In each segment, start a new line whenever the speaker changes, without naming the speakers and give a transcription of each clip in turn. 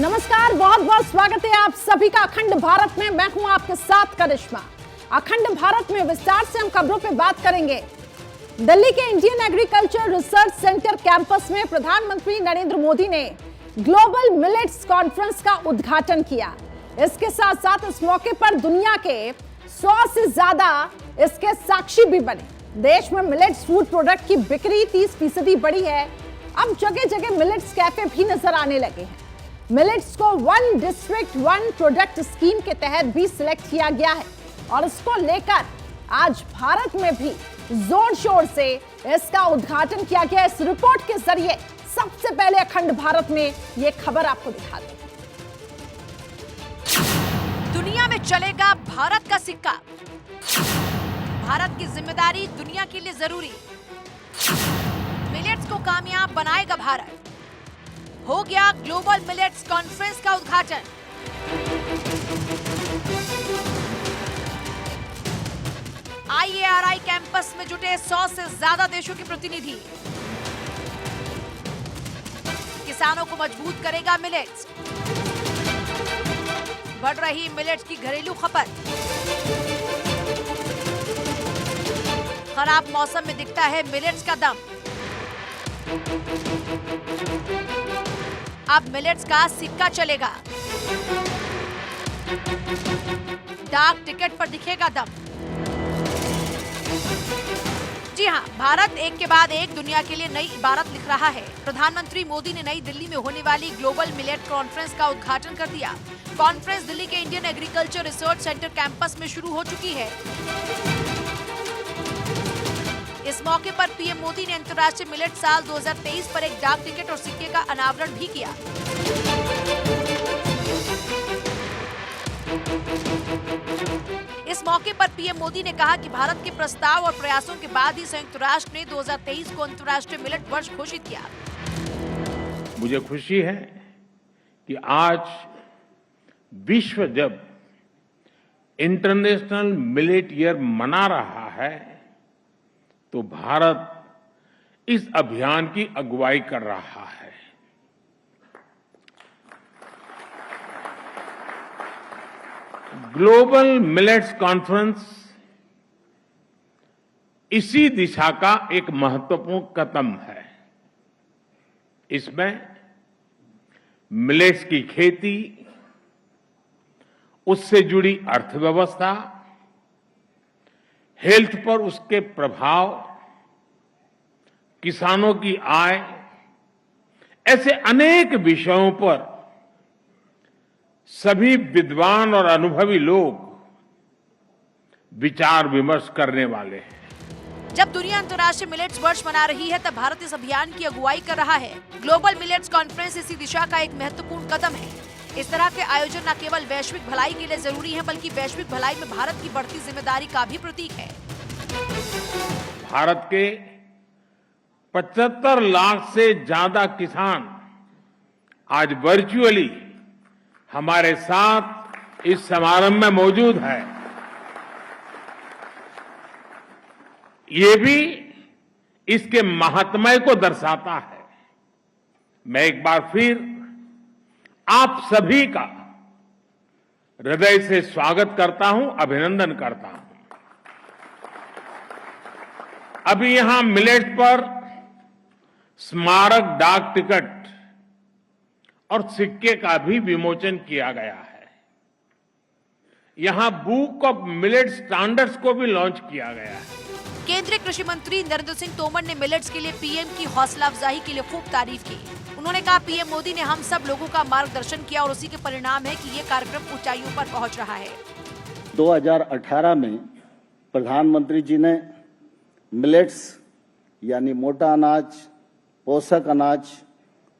नमस्कार, बहुत बहुत स्वागत है आप सभी का अखंड भारत में। मैं हूं आपके साथ करिश्मा। अखंड भारत में विस्तार से हम खबरों पे बात करेंगे। दिल्ली के Indian agriculture research centre campus में प्रधानमंत्री नरेंद्र मोदी ने ग्लोबल मिलेट्स कॉन्फ्रेंस का उद्घाटन किया। इसके साथ साथ इस मौके पर दुनिया के 100 से ज्यादा इसके साक्षी भी बने। देश में मिलेट्स फूड प्रोडक्ट की बिक्री 30% बढ़ी है। अब जगह जगह मिलेट्स कैफे भी नजर आने लगे हैं। मिलेट्स को one district one product scheme के तहत भी सिलेक्ट किया गया है और इसको लेकर आज भारत में भी जोर शोर से इसका उद्घाटन किया गया। इस रिपोर्ट के जरिए सबसे पहले अखंड भारत में यह खबर आपको दिखा दें।
दुनिया में चलेगा भारत का सिक्का। भारत की जिम्मेदारी दुनिया के लिए जरूरी। मिलेट्स को कामयाब बनाएगा भारत। हो गया ग्लोबल मिलेट्स कॉन्फ्रेंस का उद्घाटन। IARI कैंपस में जुटे 100 से ज्यादा देशों के प्रतिनिधि। किसानों को मजबूत करेगा मिलेट्स। बढ़ रही मिलेट्स की घरेलू खपत। खराब मौसम में दिखता है मिलेट्स का दम। अब मिलेट्स का सिक्का चलेगा। डाक टिकट पर दिखेगा दम। जी हां, भारत एक के बाद एक दुनिया के लिए नई इबारत लिख रहा है। प्रधानमंत्री मोदी ने नई दिल्ली में होने वाली ग्लोबल मिलेट कॉन्फ्रेंस का उद्घाटन कर दिया। कॉन्फ्रेंस दिल्ली के Indian agriculture research centre campus में शुरू हो चुकी है। इस मौके पर पीएम मोदी ने अंतर्राष्ट्रीय मिलेट साल 2023 पर एक डाक टिकट और सिक्के का अनावरण भी किया। इस मौके पर पीएम मोदी ने कहा कि भारत के प्रस्ताव और प्रयासों के बाद ही संयुक्त राष्ट्र ने 2023 को अंतर्राष्ट्रीय मिलेट वर्ष घोषित किया।
मुझे खुशी है कि आज विश्व जब इंटरनेशनल मिलेट ईयर मना रहा है तो भारत इस अभियान की अगुवाई कर रहा है। ग्लोबल मिलेट्स कॉन्फ्रेंस इसी दिशा का एक महत्वपूर्ण कदम है। इसमें मिलेट्स की खेती, उससे जुड़ी अर्थव्यवस्था, हेल्थ पर उसके प्रभाव, किसानों की आय, ऐसे अनेक विषयों पर सभी विद्वान और अनुभवी लोग विचार विमर्श करने वाले हैं।
जब दुनिया अंतर्राष्ट्रीय मिलेट्स वर्ष मना रही है तब भारत इस अभियान की अगुवाई कर रहा है। ग्लोबल मिलेट्स कॉन्फ्रेंस इसी दिशा का एक महत्वपूर्ण कदम है। इस तरह के आयोजन न केवल वैश्विक भलाई के लिए जरूरी है बल्कि वैश्विक भलाई में भारत की बढ़ती जिम्मेदारी का भी प्रतीक है।
भारत के 75 लाख से ज्यादा किसान आज वर्चुअली हमारे साथ इस समारोह में मौजूद है। ये भी इसके महात्म्य को दर्शाता है। मैं एक बार फिर आप सभी का हृदय से स्वागत करता हूं, अभिनंदन करता हूं। अभी यहां मिलेट पर स्मारक डाक टिकट और सिक्के का भी विमोचन किया गया है। यहां बुक ऑफ मिलेट स्टैंडर्ड्स को भी लॉन्च किया गया है।
केंद्रीय कृषि मंत्री नरेंद्र सिंह तोमर ने मिलेट्स के लिए पीएम की हौसला अफजाई के लिए खूब तारीफ की। उन्होंने कहा पीएम मोदी ने हम सब लोगों का मार्गदर्शन किया और उसी के परिणाम है कि ये कार्यक्रम ऊंचाइयों पर पहुंच रहा है।
2018 में प्रधानमंत्री जी ने मिलेट्स यानी मोटा अनाज, पोषक अनाज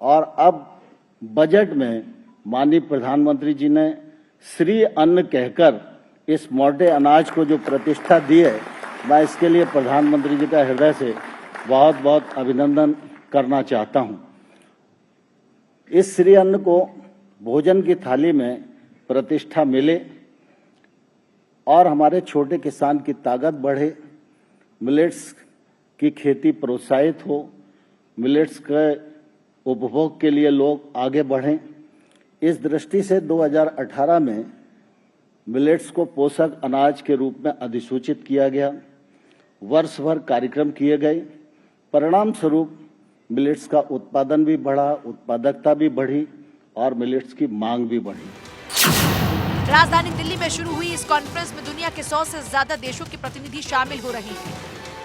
और अब बजट में माननीय प्रधानमंत्री जी ने श्री अन्न कहकर इस मोटे अनाज को जो प्रतिष्ठा दी है, मैं इसके लिए प्रधानमंत्री जी का हृदय से बहुत बहुत अभिनंदन करना चाहता हूं। इस श्री अन्न को भोजन की थाली में प्रतिष्ठा मिले और हमारे छोटे किसान की ताकत बढ़े, मिलेट्स की खेती प्रोत्साहित हो, मिलेट्स के उपभोग के लिए लोग आगे बढ़ें, इस दृष्टि से 2018 में मिलेट्स को पोषक अनाज के रूप में अधिसूचित किया गया। वर्ष भर कार्यक्रम किए गए। परिणाम स्वरूप मिलेट्स का उत्पादन भी बढ़ा, उत्पादकता भी बढ़ी और मिलेट्स की मांग भी बढ़ी।
राजधानी दिल्ली में शुरू हुई इस कॉन्फ्रेंस में दुनिया के 100 से ज्यादा देशों के प्रतिनिधि शामिल हो रहे हैं,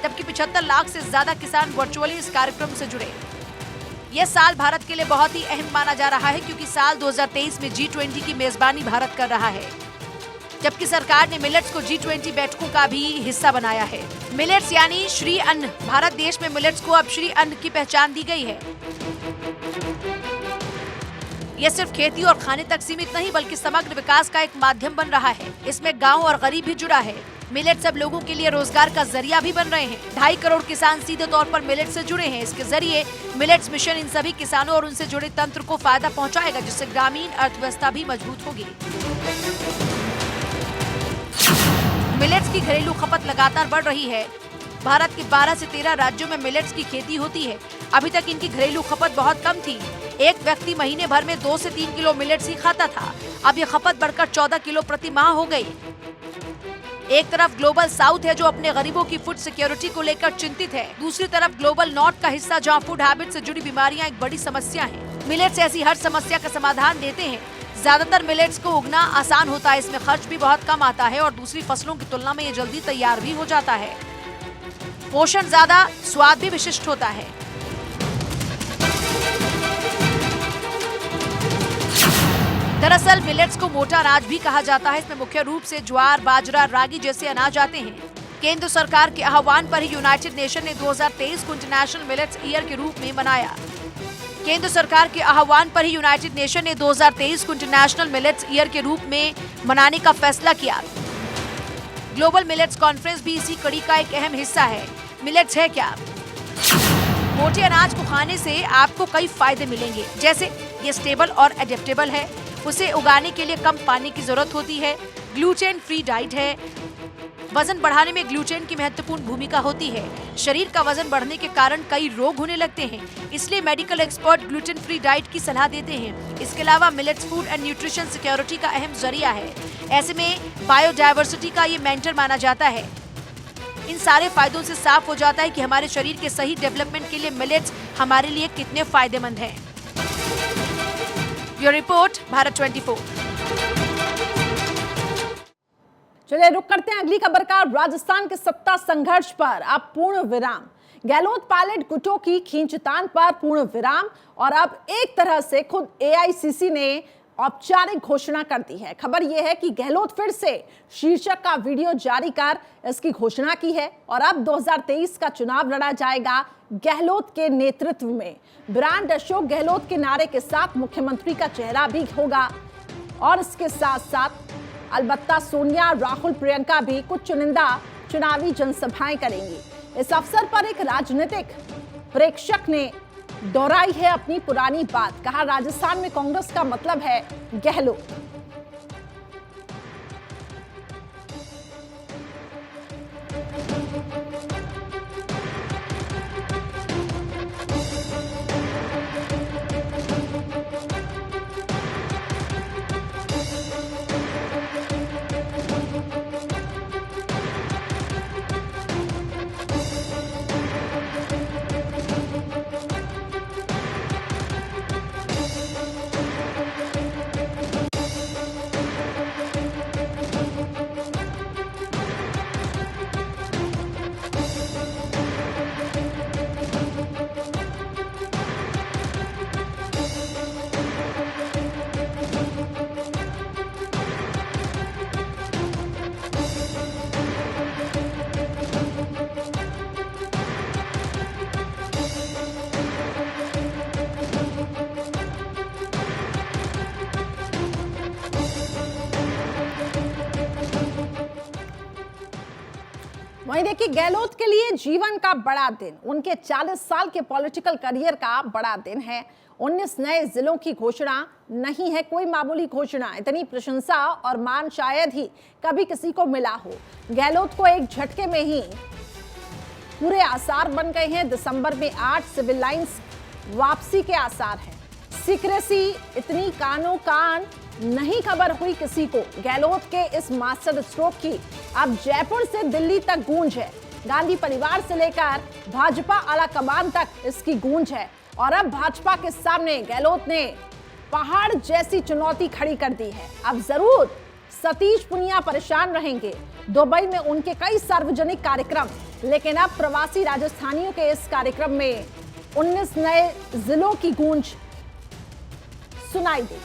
जबकि 75 लाख से ज्यादा किसान वर्चुअली इस कार्यक्रम से जुड़े। यह साल भारत के लिए बहुत ही अहम माना जा रहा है, क्योंकि साल 2023 में G20 की मेजबानी भारत कर रहा है, जबकि सरकार ने मिलेट्स को G20 बैठकों का भी हिस्सा बनाया है। मिलेट्स यानी श्री अन्न। भारत देश में मिलेट्स को अब श्री अन्न की पहचान दी गई है। यह सिर्फ खेती और खाने तक सीमित नहीं, बल्कि समग्र विकास का एक माध्यम बन रहा है। इसमें गांव और गरीब भी जुड़ा है। मिलेट्स अब लोगों के लिए रोजगार का जरिया भी बन रहे हैं। 2.5 करोड़ किसान सीधे तौर पर मिलेट्स से जुड़े हैं। इसके जरिए मिलेट्स मिशन इन सभी किसानों और उनसे जुड़े तंत्र को फायदा पहुंचाएगा, जिससे ग्रामीण अर्थव्यवस्था भी मजबूत होगी। मिलेट्स की घरेलू खपत लगातार बढ़ रही है। भारत के 12 से 13 राज्यों में मिलेट्स की खेती होती है। अभी तक इनकी घरेलू खपत बहुत कम थी। एक व्यक्ति महीने भर में 2 से 3 किलो मिलेट्स ही खाता था। अब ये खपत बढ़कर 14 किलो प्रति माह हो गई। एक तरफ ग्लोबल साउथ है, जो अपने गरीबों की फूड सिक्योरिटी को लेकर चिंतित है। दूसरी तरफ ग्लोबल नॉर्थ का हिस्सा, जहाँ फूड हैबिट से जुड़ी बीमारियां एक बड़ी समस्या है। मिलेट्स ऐसी हर समस्या का समाधान देते हैं। ज्यादातर मिलेट्स को उगना आसान होता है, इसमें खर्च भी बहुत कम आता है और दूसरी फसलों की तुलना में ये जल्दी तैयार भी हो जाता है। पोषण ज्यादा, स्वाद भी विशिष्ट होता है। दरअसल मिलेट्स को मोटा अनाज भी कहा जाता है। इसमें मुख्य रूप से ज्वार, बाजरा, रागी जैसे अनाज आते हैं। केंद्र सरकार के आह्वान पर ही यूनाइटेड नेशन ने 2023 को इंटरनेशनल मिलेट्स ईयर के रूप में मनाया। केंद्र सरकार के आह्वान पर ही यूनाइटेड नेशन ने 2023 को इंटरनेशनल मिलेट्स ईयर के रूप में मनाने का फैसला किया। ग्लोबल मिलेट्स कॉन्फ्रेंस भी इसी कड़ी का एक अहम हिस्सा है। मिलेट्स है क्या? मोटे अनाज को खाने से आपको कई फायदे मिलेंगे, जैसे ये स्टेबल और एडेप्टेबल है, उसे उगाने के लिए कम पानी की जरूरत होती है, ग्लूटेन फ्री डाइट है, वजन बढ़ाने में ग्लूटेन की महत्वपूर्ण भूमिका होती है। शरीर का वजन बढ़ने के कारण कई रोग होने लगते हैं, इसलिए medical expert gluten free diet की सलाह देते हैं। इसके अलावा millets food and nutrition security का अहम जरिया है। ऐसे में बायोडायवर्सिटी का ये मेंटर माना जाता है। इन सारे फायदों से साफ हो जाता है कि हमारे शरीर के सही डेवलपमेंट के लिए मिलेट्स हमारे लिए कितने फायदेमंद हैं। Bureau report, Bharat 24।
चलिए रुक करते हैं अगली खबर का। राजस्थान के सत्ता संघर्ष पर अब पूर्ण विराम। गहलोत पायलट गुटों की खींचतान पर पूर्ण विराम और अब एक तरह से खुद AICC ने औपचारिक घोषणा कर दी है। खबर यह है कि गहलोत फिर से शीर्षक का वीडियो जारी कर इसकी घोषणा की है और अब 2023 का चुनाव लड़ा जाएगा गहलोत के नेतृत्व में। ब्रांड अशोक गहलोत के नारे के साथ मुख्यमंत्री का चेहरा भी होगा और इसके साथ साथ अलबत्ता सोनिया, राहुल, प्रियंका भी कुछ चुनिंदा चुनावी जनसभाएं करेंगी। इस अवसर पर एक राजनीतिक प्रेक्षक ने दोहराई है अपनी पुरानी बात। कहा, राजस्थान में कांग्रेस का मतलब है गहलोत। वहीं देखिए, गहलोत के लिए जीवन का बड़ा दिन, उनके 40 साल के पॉलिटिकल करियर का बड़ा दिन है। 19 नए जिलों की घोषणा नहीं है कोई मामूली घोषणा। इतनी प्रशंसा और मान शायद ही कभी किसी को मिला हो। गहलोत को एक झटके में ही पूरे आसार बन गए हैं। दिसंबर में 8 सिविल लाइंस वापसी के आसार हैं। सीक्रेसी इतनी कानो कान नहीं खबर हुई किसी को। गहलोत के इस मास्टर स्ट्रोक की अब जयपुर से दिल्ली तक गूंज है। गांधी परिवार से लेकर भाजपा आला कमान तक इसकी गूंज है। और अब भाजपा के सामने गहलोत ने पहाड़ जैसी चुनौती खड़ी कर दी है। अब जरूर सतीश पुनिया परेशान रहेंगे। दुबई में उनके कई सार्वजनिक कार्यक्रम, लेकिन अब प्रवासी राजस्थानियों के इस कार्यक्रम में 19 नए जिलों की गूंज सुनाई दी।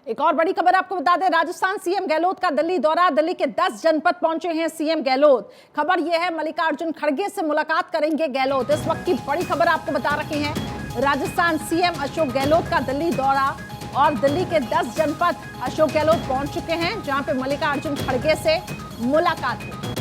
एक और बड़ी खबर आपको बता दें, राजस्थान सीएम गहलोत का दिल्ली दौरा। दिल्ली के 10 जनपद पहुंचे हैं सीएम गहलोत। खबर यह है मल्लिकार्जुन खड़गे से मुलाकात करेंगे गहलोत। इस वक्त की बड़ी खबर आपको बता रखे हैं, राजस्थान सीएम अशोक गहलोत का दिल्ली दौरा और दिल्ली के 10 जनपद अशोक गहलोत पहुंच चुके हैं, जहां पे मल्लिकार्जुन खड़गे से मुलाकात हुई।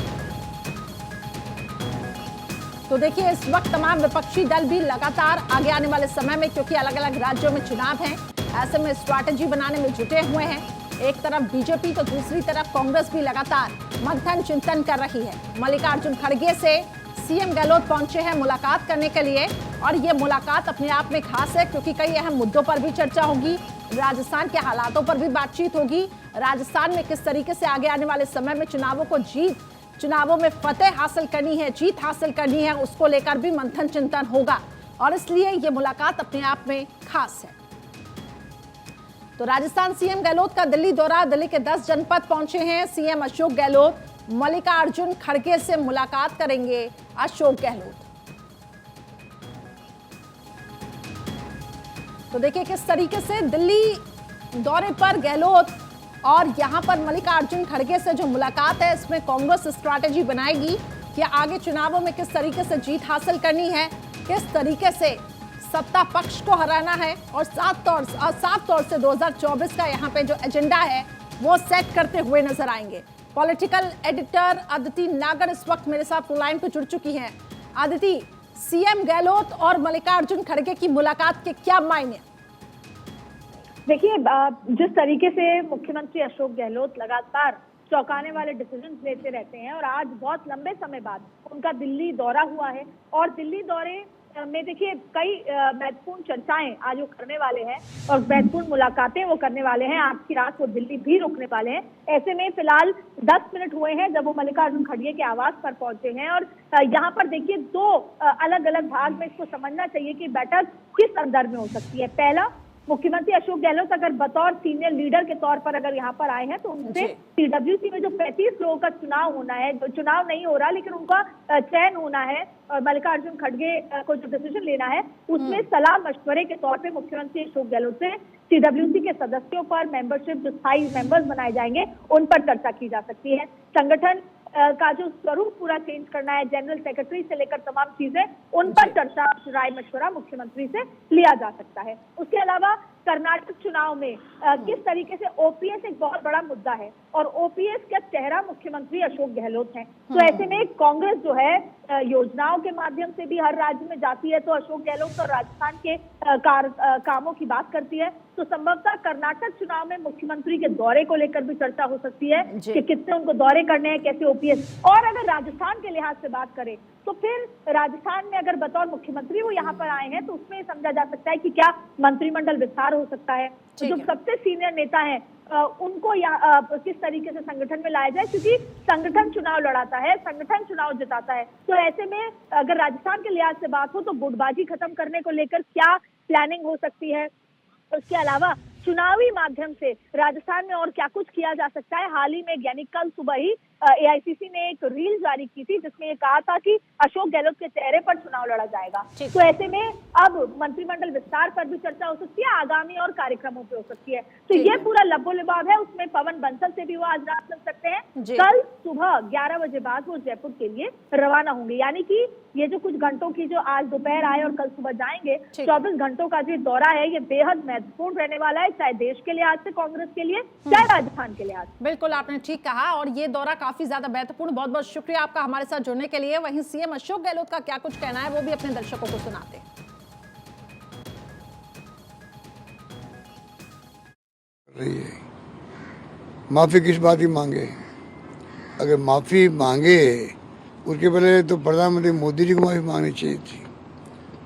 तो देखिए, इस वक्त तमाम विपक्षी दल भी लगातार आगे आने वाले समय में, क्योंकि अलग अलग राज्यों में चुनाव हैं, ऐसे में स्ट्रैटेजी बनाने में जुटे हुए हैं। एक तरफ बीजेपी तो दूसरी तरफ कांग्रेस भी लगातार मंथन चिंतन कर रही है। मल्लिकार्जुन खड़गे से सीएम गहलोत पहुंचे हैं मुलाकात करने के लिए, और ये मुलाकात अपने आप में खास है क्योंकि कई अहम मुद्दों पर भी चर्चा होगी। राजस्थान के हालातों पर भी बातचीत होगी। राजस्थान में किस तरीके से आगे आने वाले समय में चुनावों में फतेह हासिल करनी है, जीत हासिल करनी है, उसको लेकर भी मंथन चिंतन होगा। और इसलिए ये मुलाकात अपने आप में खास है। तो राजस्थान सीएम गहलोत का दिल्ली दौरा, दिल्ली के 10 जनपद पहुंचे हैं सीएम अशोक गहलोत। मल्लिकार्जुन खड़गे से मुलाकात करेंगे अशोक गहलोत। तो देखिए किस तरीके से दिल्ली दौरे पर गहलोत और यहां पर मल्लिकार्जुन खड़गे से जो मुलाकात है, इसमें कांग्रेस स्ट्रैटेजी बनाएगी कि आगे चुनावों में किस तरीके से जीत हासिल करनी है, किस तरीके से सत्ता पक्ष को हराना है, और साफ तौर से 2024 का यहाँ पे जो एजेंडा है वो सेट करते हुए नजर आएंगे। पॉलिटिकल एडिटर अदिति नागर इस वक्त मेरे साथ लाइन पे जुड़ चुकी हैं। अदिति, सीएम गहलोत और मल्लिकार्जुन खड़गे की मुलाकात के क्या मायने?
देखिए, जिस तरीके से मुख्यमंत्री अशोक गहलोत लगातार चौंकाने वाले डिसीजन लेते रहते हैं, और आज बहुत लंबे समय बाद उनका दिल्ली दौरा हुआ है, और दिल्ली दौरे में देखिए कई महत्वपूर्ण चर्चाएं आज वो करने वाले हैं और महत्वपूर्ण मुलाकातें वो करने वाले हैं। आज की रात वो दिल्ली भी रुकने वाले हैं। ऐसे में फिलहाल 10 मिनट हुए हैं जब वो मल्लिकार्जुन खड़गे के आवास पर पहुंचे हैं, और यहाँ पर देखिए 2 अलग अलग भाग में इसको समझना चाहिए कि बैठक किस संदर्भ में हो सकती है। पहला, मुख्यमंत्री अशोक गहलोत अगर बतौर सीनियर लीडर के तौर पर अगर यहाँ पर आए हैं, तो उनसे सीडब्ल्यूसी में जो 35 लोगों का चुनाव होना है, जो चुनाव नहीं हो रहा लेकिन उनका चयन होना है, और मल्लिकार्जुन खड़गे को जो डिसीजन लेना है, उसमें सलाह मशवरे के तौर पे मुख्यमंत्री अशोक गहलोत से सीडब्ल्यूसी के सदस्यों पर मेंबरशिप, जो स्थायी मेंबर्स बनाए जाएंगे, उन पर चर्चा की जा सकती है। संगठन का जो स्वरूप पूरा चेंज करना है, जनरल सेक्रेटरी से लेकर तमाम चीजें, उन पर चर्चा, राय मशवरा मुख्यमंत्री से लिया जा सकता है। उसके अलावा कर्नाटक चुनाव में किस तरीके से ओपीएस एक बहुत बड़ा मुद्दा है, और ओपीएस का चेहरा मुख्यमंत्री अशोक गहलोत हैं। तो ऐसे में कांग्रेस जो है योजनाओं के माध्यम से भी हर राज्य में जाती है, तो अशोक गहलोत और राजस्थान के कामों की बात करती है। तो संभवतः कर्नाटक चुनाव में मुख्यमंत्री के दौरे को लेकर भी चर्चा हो सकती है कि कितने उनको दौरे करने हैं, कैसे ओपीएस। और अगर राजस्थान के लिहाज से बात करें, तो फिर राजस्थान में अगर बतौर मुख्यमंत्री वो यहाँ पर आए हैं, तो उसमें समझा जा सकता है कि क्या मंत्रिमंडल विस्तार हो सकता है, तो जो सबसे सीनियर नेता हैं उनको किस तरीके से संगठन में लाया जाए, क्योंकि संगठन चुनाव लड़ाता है, संगठन चुनाव जिताता है। तो ऐसे में अगर राजस्थान के लिहाज से बात हो, तो गुटबाजी खत्म करने को लेकर क्या प्लानिंग हो सकती है। उसके अलावा चुनावी माध्यम से राजस्थान में और क्या कुछ किया जा सकता है। हाल ही में यानी कल सुबह ही एआईसीसी ने एक रील जारी की थी, जिसमें ये कहा था कि अशोक गहलोत के चेहरे पर चुनाव लड़ा जाएगा। तो ऐसे में अब मंत्रिमंडल विस्तार पर भी चर्चा हो सकती है, आगामी और कार्यक्रमों पे हो सकती है। तो ये पूरा लब्बो लिबाब है। उसमें पवन बंसल से भी वो आज रात मिल सकते हैं। कल सुबह 11 बजे बाद वो जयपुर के लिए रवाना होंगे, यानी कि ये जो कुछ घंटों की जो आज दोपहर आए और कल सुबह जाएंगे, 24 घंटों का जो दौरा है, ये बेहद महत्वपूर्ण रहने वाला है, चाहे देश के लिहाज से, कांग्रेस के लिए, चाहे राजस्थान के लिहाज।
बिल्कुल, आपने ठीक कहा, और ये दौरा काफी ज्यादा महत्वपूर्ण। बहुत बहुत शुक्रिया आपका हमारे साथ जुड़ने के लिए। वहीं सीएम अशोक गहलोत का क्या कुछ कहना है, वो भी अपने दर्शकों को सुनाते हैं।
माफी किस बात की मांगे? अगर माफी मांगे उसके पहले तो प्रधानमंत्री मोदी जी को माफी मांगनी चाहिए थी।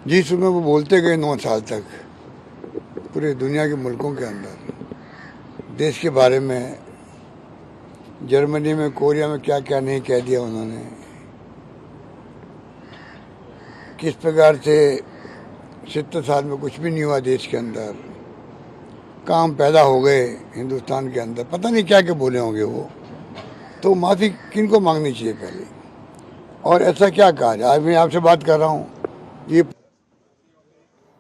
जिस समय वो बोलते गए 9 साल तक पूरे दुनिया के मुल्कों के अंदर देश के बारे में, जर्मनी में, कोरिया में क्या क्या नहीं कह दिया उन्होंने, किस प्रकार से 70 साल में कुछ भी नहीं हुआ देश के अंदर, काम पैदा हो गए हिंदुस्तान के अंदर, पता नहीं क्या क्या बोले होंगे वो। तो माफ़ी किनको मांगनी चाहिए पहले, और ऐसा क्या कहा जाए। आज मैं आपसे बात कर रहा हूँ, ये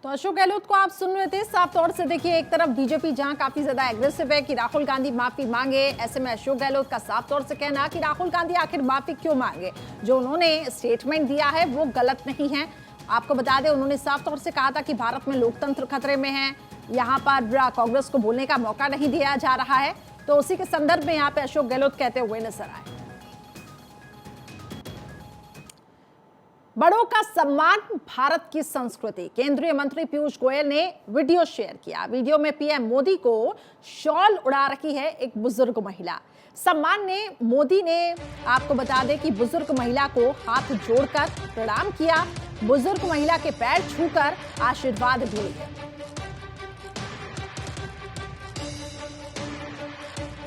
तो अशोक गहलोत को आप सुन रहे थे। साफ तौर से देखिए, एक तरफ बीजेपी जहां काफी ज्यादा एग्रेसिव है कि राहुल गांधी माफी मांगे, ऐसे में अशोक गहलोत का साफ तौर से कहना कि राहुल गांधी आखिर माफी क्यों मांगे, जो उन्होंने स्टेटमेंट दिया है वो गलत नहीं है। आपको बता दें, उन्होंने साफ तौर से कहा था कि भारत में लोकतंत्र खतरे में है, यहाँ पर कांग्रेस को बोलने का मौका नहीं दिया जा रहा है। तो उसी के संदर्भ में यहाँ पे अशोक गहलोत कहते हुए नजर आए। बड़ों का सम्मान भारत की संस्कृति। केंद्रीय मंत्री पीयूष गोयल ने वीडियो शेयर किया। वीडियो में पीएम मोदी को शॉल उड़ा रही है एक बुजुर्ग महिला। सम्मान ने मोदी ने आपको बता दें कि बुजुर्ग महिला को हाथ जोड़कर प्रणाम किया, बुजुर्ग महिला के पैर छूकर आशीर्वाद भी लिया।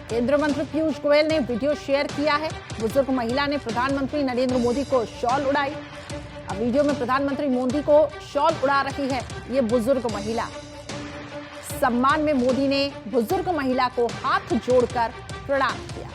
केंद्रीय मंत्री पीयूष गोयल ने वीडियो शेयर किया है। बुजुर्ग महिला ने प्रधानमंत्री नरेंद्र मोदी को शॉल उड़ाई। अब वीडियो में प्रधानमंत्री मोदी को शॉल उड़ा रही है ये बुजुर्ग महिला। सम्मान में मोदी ने बुजुर्ग महिला को हाथ जोड़कर प्रणाम किया।